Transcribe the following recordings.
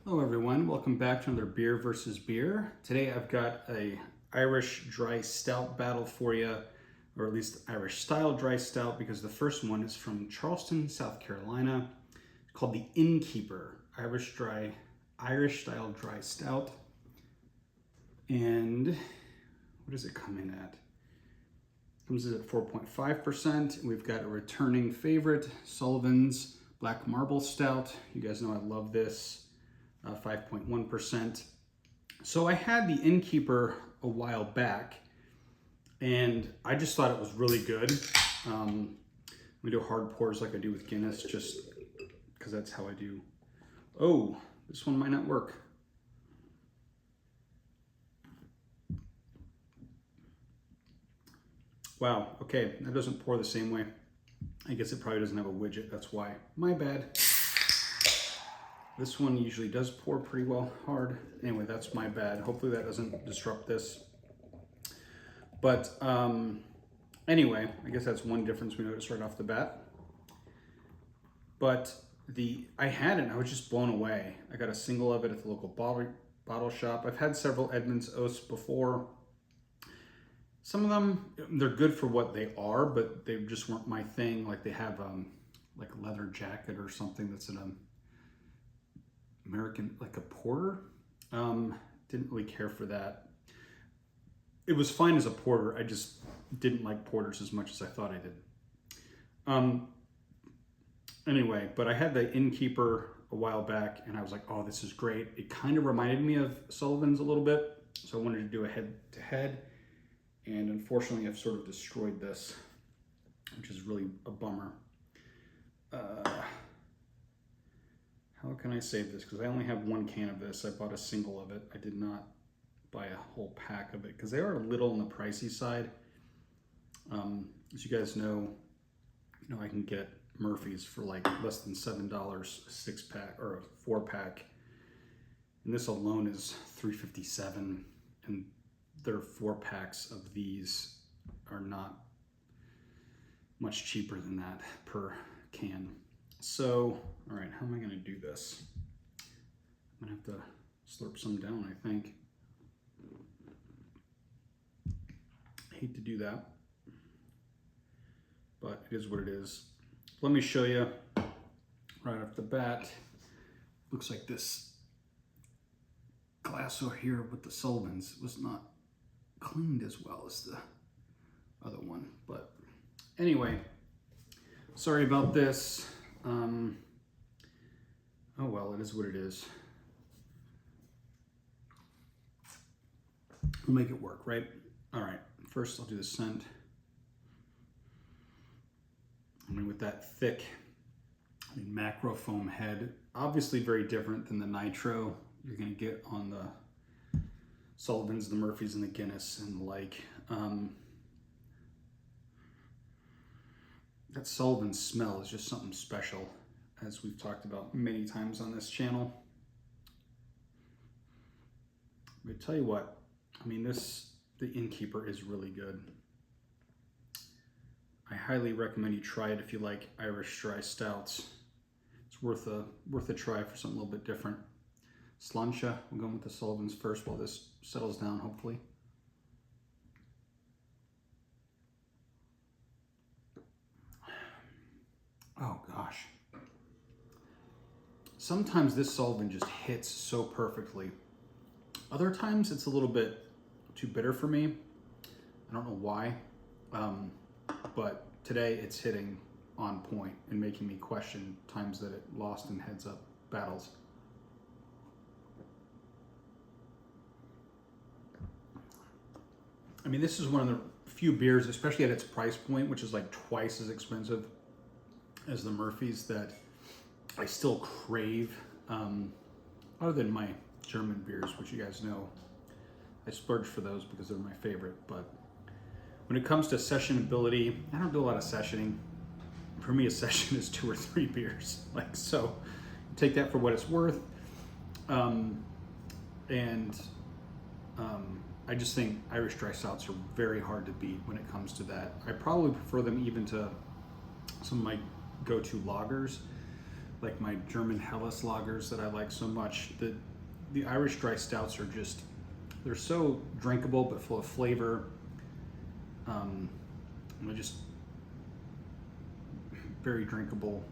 Hello everyone, welcome back to another Beer versus Beer. Today I've got a Irish Dry Stout battle for you, or at least Irish style Dry Stout, because the first one is from Charleston, South Carolina. It's called the Innkeeper Irish style Dry Stout. And what does it come in at? It comes in at 4.5%. We've got a returning favorite, Sullivan's Black Marble Stout. You guys know I love this. 5.1%. So I had the Innkeeper a while back, and I just thought it was really good. We do hard pours like I do with Guinness, just because that's how I do. Oh, this one might not work. Wow, okay, that doesn't pour the same way. I guess it probably doesn't have a widget, that's why. My bad. This one usually does pour pretty well hard. Anyway, that's my bad. Hopefully that doesn't disrupt this. But anyway, I guess that's one difference we noticed right off the bat. But I had it and I was just blown away. I got a single of it at the local bottle shop. I've had several Edmund's Oast before. Some of them, they're good for what they are, but they just weren't my thing. Like they have like a leather jacket or something that's in a American, like a porter. Didn't really care for that. It was fine as a porter. I just didn't like porters as much as I thought I did. Anyway, but I had the Innkeeper a while back and I was like, oh, this is great. It kind of reminded me of Sullivan's a little bit. So I wanted to do a head to head. And unfortunately I've sort of destroyed this, which is really a bummer. How can I save this? Because I only have one can of this. I bought a single of it. I did not buy a whole pack of it because they are a little on the pricey side. As you guys know, I can get Murphy's for like less than $7 a 6-pack or a 4-pack. And this alone is $3.57, and their 4-packs of these are not much cheaper than that per can. So, all right, how am I gonna do this? I'm gonna have to slurp some down, I think. I hate to do that, but it is what it is. Let me show you right off the bat. Looks like this glass over here with the Sullivan's was not cleaned as well as the other one. But anyway, sorry about this. Oh well, it is what it is. We'll make it work, right? All right, first I'll do the scent. With that thick macro foam head, obviously very different than the nitro you're gonna get on the Sullivan's, the Murphy's, and the Guinness and the like. That Sullivan smell is just something special, as we've talked about many times on this channel. But tell you what, the Innkeeper is really good. I highly recommend you try it if you like Irish Dry Stouts. It's worth a try for something a little bit different. Sláinte, we'll go with the Sullivan's first while this settles down, hopefully. Oh gosh. Sometimes this Sullivan just hits so perfectly. Other times it's a little bit too bitter for me. I don't know why, but today it's hitting on point and making me question times that it lost in heads-up battles. This is one of the few beers, especially at its price point, which is like twice as expensive as the Murphy's, that I still crave, other than my German beers, which you guys know I splurge for those because they're my favorite. But when it comes to sessionability, I don't do a lot of sessioning. For me, a session is 2 or 3 beers. So take that for what it's worth. I just think Irish Dry Stouts are very hard to beat when it comes to that. I probably prefer them even to some of my go-to lagers, like my German Helles lagers that I like so much. The Irish dry stouts are just, they're so drinkable but full of flavor. And they're just very drinkable.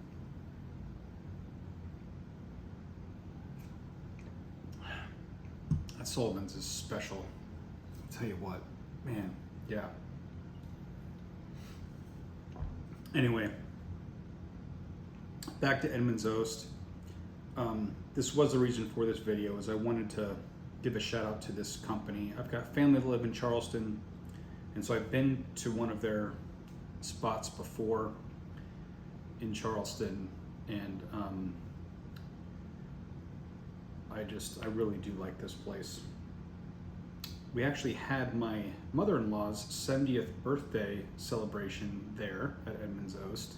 That Sullivan's is special. I'll tell you what, man, yeah. Anyway, back to Edmund's Oast. This was the reason for this video, is I wanted to give a shout out to this company. I've got family that live in Charleston, and so I've been to one of their spots before in Charleston, and I really do like this place. We actually had my mother-in-law's 70th birthday celebration there at Edmund's Oast.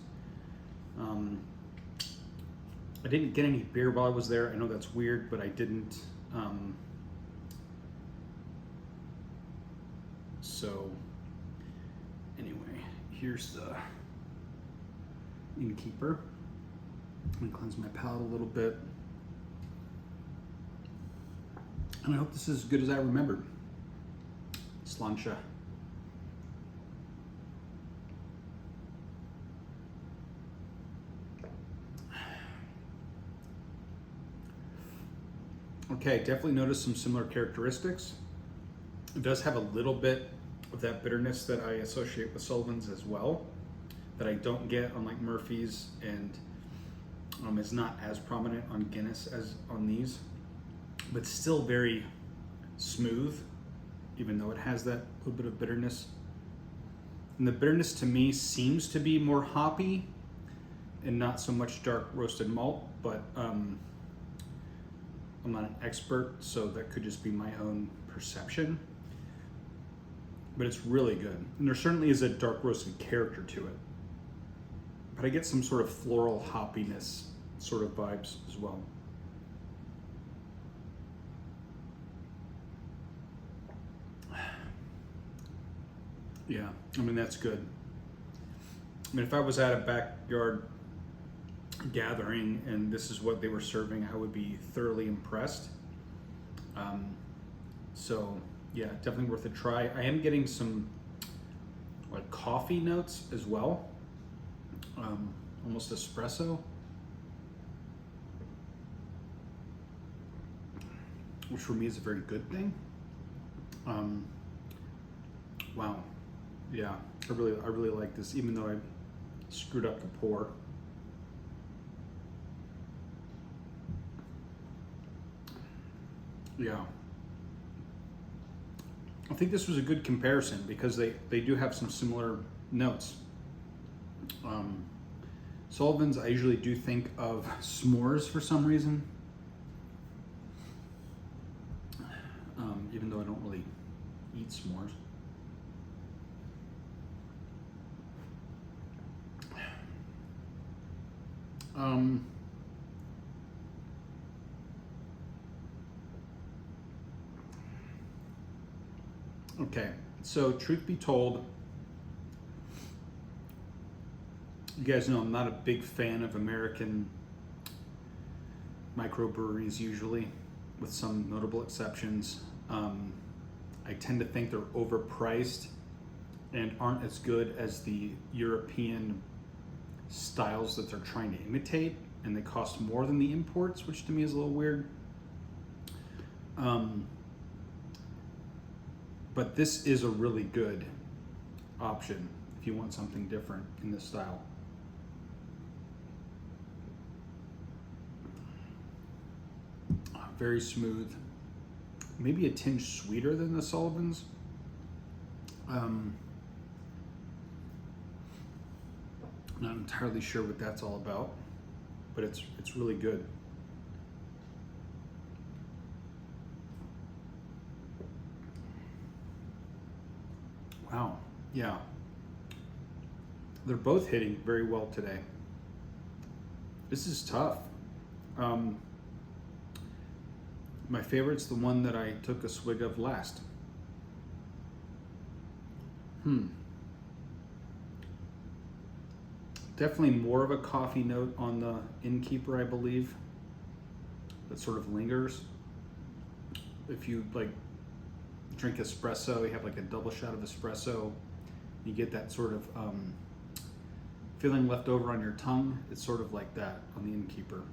I didn't get any beer while I was there. I know that's weird, but I didn't. So anyway, here's the innkeeper. I'm gonna cleanse my palate a little bit. And I hope this is as good as I remembered. Sláinte. Okay, definitely notice some similar characteristics. It does have a little bit of that bitterness that I associate with Sullivan's as well, that I don't get on like Murphy's, and is not as prominent on Guinness as on these, but still very smooth, even though it has that little bit of bitterness. And the bitterness to me seems to be more hoppy and not so much dark roasted malt, but I'm not an expert, so that could just be my own perception. But it's really good. And there certainly is a dark roasted character to it. But I get some sort of floral hoppiness sort of vibes as well. Yeah, I mean, that's good. I mean, if I was at a backyard gathering and this is what they were serving, I would be thoroughly impressed. So yeah, definitely worth a try. I am getting some like coffee notes as well, almost espresso, which for me is a very good thing. Wow, yeah, I really like this, even though I screwed up the pour. Yeah, I think this was a good comparison because they do have some similar notes. Sullivan's, I usually do think of s'mores for some reason, even though I don't really eat s'mores. Okay, so truth be told, you guys know I'm not a big fan of American microbreweries usually, with some notable exceptions. I tend to think they're overpriced and aren't as good as the European styles that they're trying to imitate, and they cost more than the imports, which to me is a little weird. But this is a really good option if you want something different in this style. Very smooth, maybe a tinge sweeter than the Sullivan's. Not entirely sure what that's all about, but it's really good. Wow, yeah. They're both hitting very well today. This is tough. My favorite's the one that I took a swig of last. Definitely more of a coffee note on the Innkeeper, I believe, that sort of lingers. If you like drink espresso, you have like a double shot of espresso, you get that sort of feeling left over on your tongue. It's sort of like that on the Innkeeper.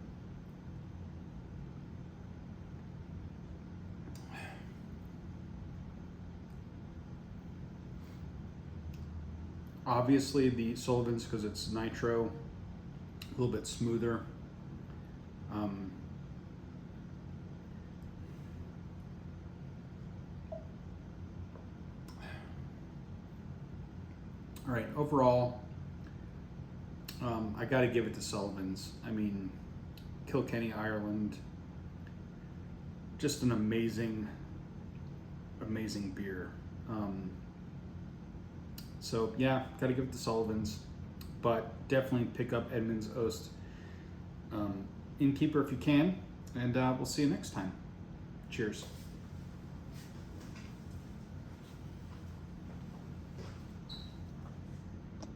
Obviously the Sullivan's, because it's nitro, a little bit smoother. All right, overall, I got to give it to Sullivan's. I mean, Kilkenny, Ireland, just an amazing, amazing beer. So yeah, got to give it to Sullivan's, but definitely pick up Edmund's Oast Innkeeper if you can, and we'll see you next time. Cheers.